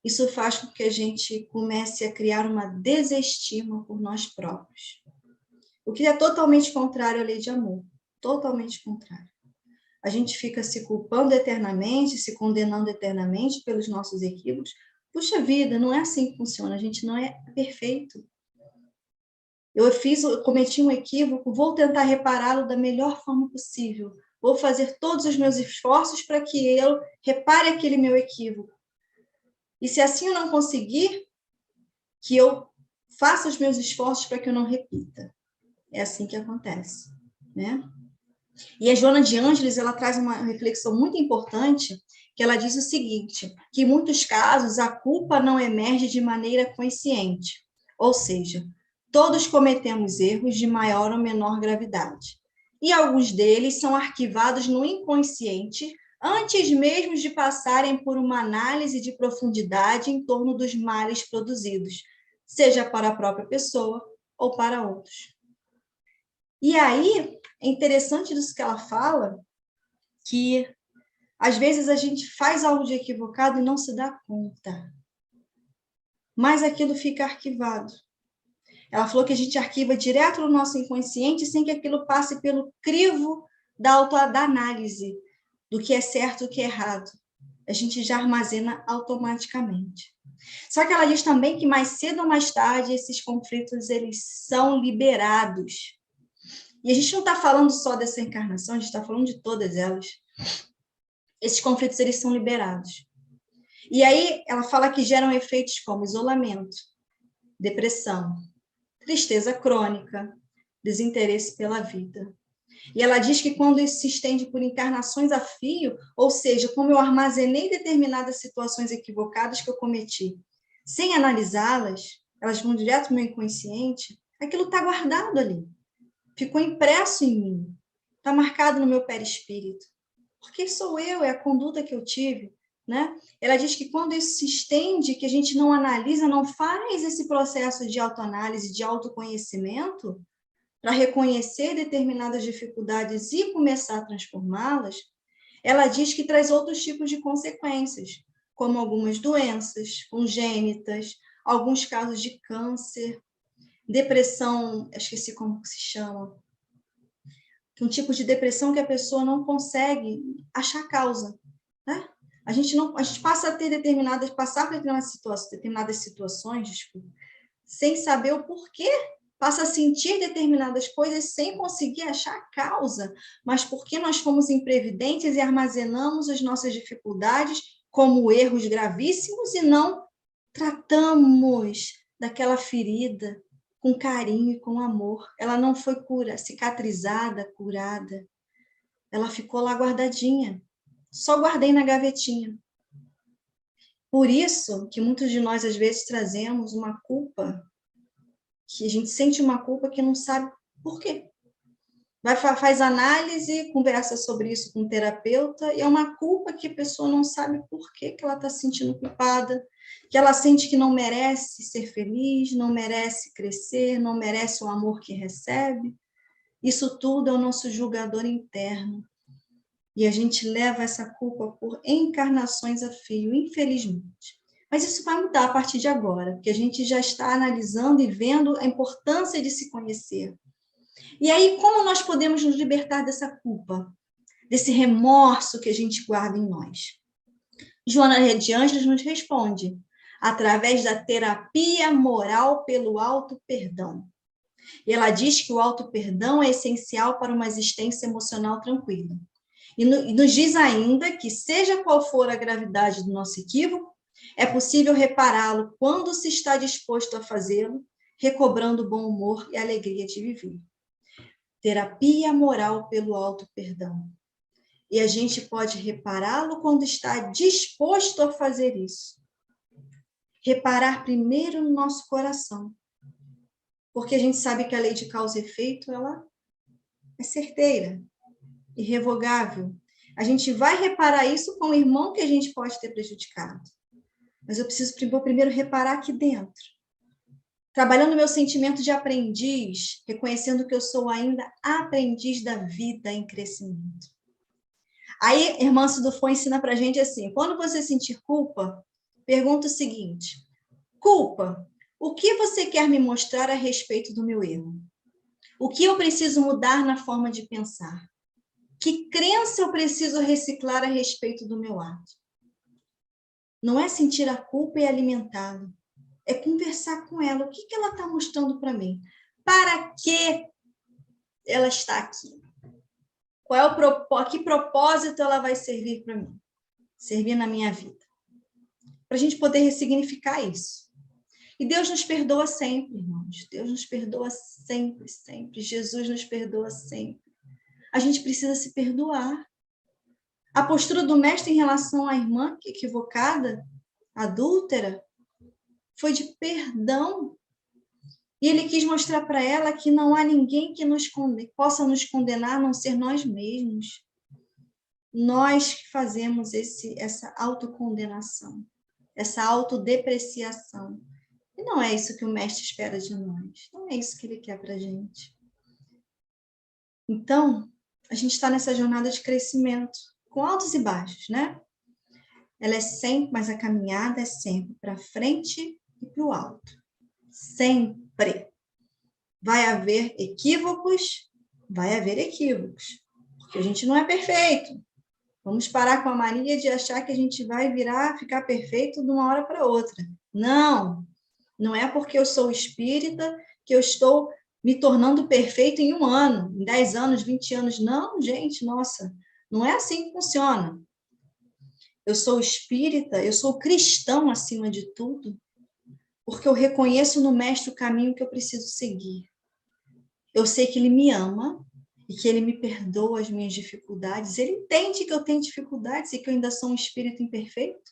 isso faz com que a gente comece a criar uma desestima por nós próprios. O que é totalmente contrário à lei de amor, totalmente contrário. A gente fica se culpando eternamente, se condenando eternamente pelos nossos equívocos. Puxa vida, não é assim que funciona, a gente não é perfeito. Eu cometi um equívoco, vou tentar repará-lo da melhor forma possível. Vou fazer todos os meus esforços para que eu repare aquele meu equívoco. E se assim eu não conseguir, que eu faça os meus esforços para que eu não repita. É assim que acontece, né? E a Joana de Ângeles, ela traz uma reflexão muito importante, que ela diz o seguinte, que em muitos casos a culpa não emerge de maneira consciente, ou seja, todos cometemos erros de maior ou menor gravidade, e alguns deles são arquivados no inconsciente antes mesmo de passarem por uma análise de profundidade em torno dos males produzidos, seja para a própria pessoa ou para outros. E aí, é interessante isso que ela fala, que às vezes a gente faz algo de equivocado e não se dá conta, mas aquilo fica arquivado. Ela falou que a gente arquiva direto no nosso inconsciente sem que aquilo passe pelo crivo da análise do que é certo e do que é errado. A gente já armazena automaticamente. Só que ela diz também que mais cedo ou mais tarde esses conflitos eles são liberados. E a gente não está falando só dessa encarnação, a gente está falando de todas elas. Esses conflitos eles são liberados. E aí ela fala que geram efeitos como isolamento, depressão, tristeza crônica, desinteresse pela vida. E ela diz que quando isso se estende por encarnações a fio, ou seja, como eu armazenei determinadas situações equivocadas que eu cometi, sem analisá-las, elas vão direto no meu inconsciente, aquilo está guardado ali. Ficou impresso em mim, está marcado no meu perispírito. Porque sou eu, é a conduta que eu tive, né? Ela diz que quando isso se estende, que a gente não analisa, não faz esse processo de autoanálise, de autoconhecimento, para reconhecer determinadas dificuldades e começar a transformá-las, ela diz que traz outros tipos de consequências, como algumas doenças congênitas, alguns casos de câncer, depressão, esqueci como se chama, um tipo de depressão que a pessoa não consegue achar causa, né? A gente passa a ter passar por determinadas situações, desculpa, sem saber o porquê passa a sentir determinadas coisas sem conseguir achar a causa, mas porque nós fomos imprevidentes e armazenamos as nossas dificuldades como erros gravíssimos e não tratamos daquela ferida com carinho e com amor. Ela não foi cicatrizada, curada. Ela ficou lá guardadinha. Só guardei na gavetinha. Por isso que muitos de nós, às vezes, trazemos uma culpa, que a gente sente uma culpa que não sabe por quê. Faz análise, conversa sobre isso com o terapeuta, e é uma culpa que a pessoa não sabe por que ela está se sentindo culpada, que ela sente que não merece ser feliz, não merece crescer, não merece o amor que recebe. Isso tudo é o nosso julgador interno. E a gente leva essa culpa por encarnações a fio, infelizmente. Mas isso vai mudar a partir de agora, porque a gente já está analisando e vendo a importância de se conhecer. E aí, como nós podemos nos libertar dessa culpa, desse remorso que a gente guarda em nós? Joana de Ângeles nos responde, através da terapia moral pelo auto-perdão. E ela diz que o auto-perdão é essencial para uma existência emocional tranquila. E nos diz ainda que, seja qual for a gravidade do nosso equívoco, é possível repará-lo quando se está disposto a fazê-lo, recobrando o bom humor e a alegria de viver. Terapia moral pelo auto-perdão. E a gente pode repará-lo quando está disposto a fazer isso. Reparar primeiro no nosso coração. Porque a gente sabe que a lei de causa e efeito, ela é certeira, irrevogável. A gente vai reparar isso com o irmão que a gente pode ter prejudicado. Mas eu preciso primeiro reparar aqui dentro. Trabalhando meu sentimento de aprendiz, reconhecendo que eu sou ainda aprendiz da vida em crescimento. Aí, irmã Sudufo ensina pra gente assim, quando você sentir culpa, pergunta o seguinte, culpa, o que você quer me mostrar a respeito do meu erro? O que eu preciso mudar na forma de pensar? Que crença eu preciso reciclar a respeito do meu ato? Não é sentir a culpa e alimentá-la. É conversar com ela. O que ela está mostrando para mim? Para que ela está aqui? Qual é o propósito? Que propósito ela vai servir para mim? Servir na minha vida. Para a gente poder ressignificar isso. E Deus nos perdoa sempre, irmãos. Deus nos perdoa sempre, sempre. Jesus nos perdoa sempre. A gente precisa se perdoar. A postura do mestre em relação à irmã equivocada, adúltera, foi de perdão. E ele quis mostrar para ela que não há ninguém que possa nos condenar a não ser nós mesmos. Nós que fazemos essa autocondenação, essa autodepreciação. E não é isso que o mestre espera de nós. Não é isso que ele quer para a gente. Então, a gente está nessa jornada de crescimento, com altos e baixos, né? Ela é sempre, mas a caminhada é sempre para frente e para o alto. Sempre. Vai haver equívocos, porque a gente não é perfeito. Vamos parar com a mania de achar que a gente vai ficar perfeito de uma hora para outra. Não, não é porque eu sou espírita que eu estou me tornando perfeito em 1 ano, em 10 anos, 20 anos. Não, gente, nossa, não é assim que funciona. Eu sou espírita, eu sou cristão acima de tudo, porque eu reconheço no mestre o caminho que eu preciso seguir. Eu sei que ele me ama e que ele me perdoa as minhas dificuldades. Ele entende que eu tenho dificuldades e que eu ainda sou um espírito imperfeito.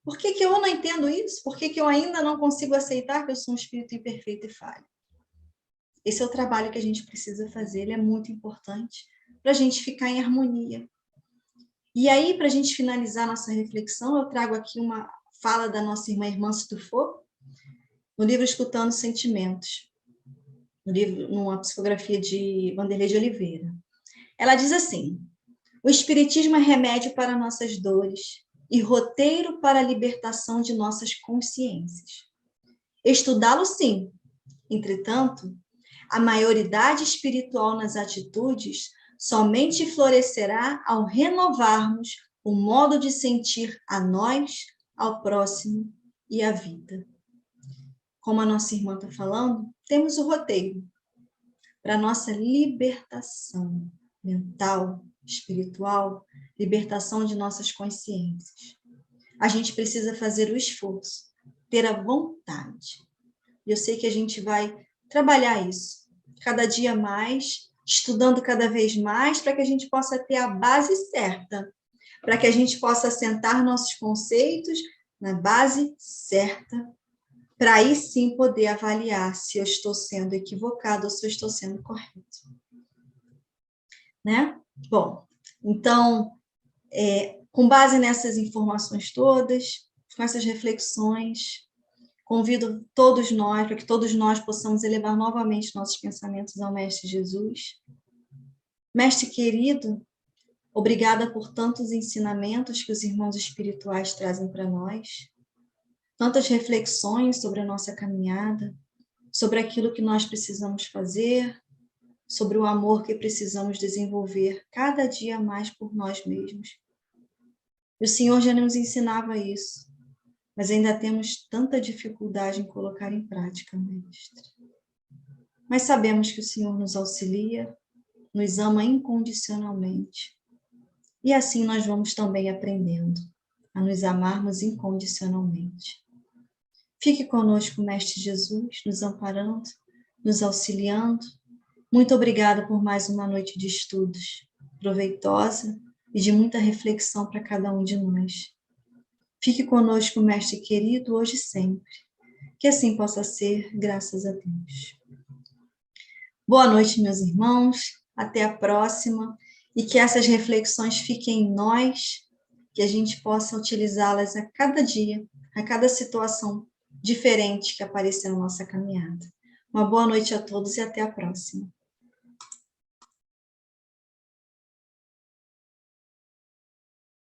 Por que eu não entendo isso? Por que eu ainda não consigo aceitar que eu sou um espírito imperfeito e falho? Esse é o trabalho que a gente precisa fazer, ele é muito importante para a gente ficar em harmonia. E aí, para a gente finalizar nossa reflexão, eu trago aqui uma fala da nossa irmã Sudufo, no livro Escutando Sentimentos, numa psicografia de Vanderlei de Oliveira. Ela diz assim, o espiritismo é remédio para nossas dores e roteiro para a libertação de nossas consciências. Estudá-lo, sim. Entretanto, a maioridade espiritual nas atitudes somente florescerá ao renovarmos o modo de sentir a nós, ao próximo e à vida. como a nossa irmã está falando, temos o roteiro para a nossa libertação mental, espiritual, libertação de nossas consciências. A gente precisa fazer o esforço, ter a vontade. E eu sei que a gente vai trabalhar isso cada dia mais, estudando cada vez mais, para que a gente possa ter a base certa, para que a gente possa assentar nossos conceitos na base certa, para aí sim poder avaliar se eu estou sendo equivocado ou se eu estou sendo correto. Né? Bom, então, com base nessas informações todas, com essas reflexões, convido todos nós, para que todos nós possamos elevar novamente nossos pensamentos ao Mestre Jesus. Mestre querido, obrigada por tantos ensinamentos que os irmãos espirituais trazem para nós, tantas reflexões sobre a nossa caminhada, sobre aquilo que nós precisamos fazer, sobre o amor que precisamos desenvolver cada dia mais por nós mesmos. E o Senhor já nos ensinava isso, mas ainda temos tanta dificuldade em colocar em prática, Mestre. Mas sabemos que o Senhor nos auxilia, nos ama incondicionalmente. E assim nós vamos também aprendendo a nos amarmos incondicionalmente. Fique conosco, Mestre Jesus, nos amparando, nos auxiliando. Muito obrigada por mais uma noite de estudos, proveitosa e de muita reflexão para cada um de nós. Fique conosco, Mestre querido, hoje e sempre. Que assim possa ser, graças a Deus. Boa noite, meus irmãos. Até a próxima. E que essas reflexões fiquem em nós, que a gente possa utilizá-las a cada dia, a cada situação diferente que aparecer na nossa caminhada. Uma boa noite a todos e até a próxima.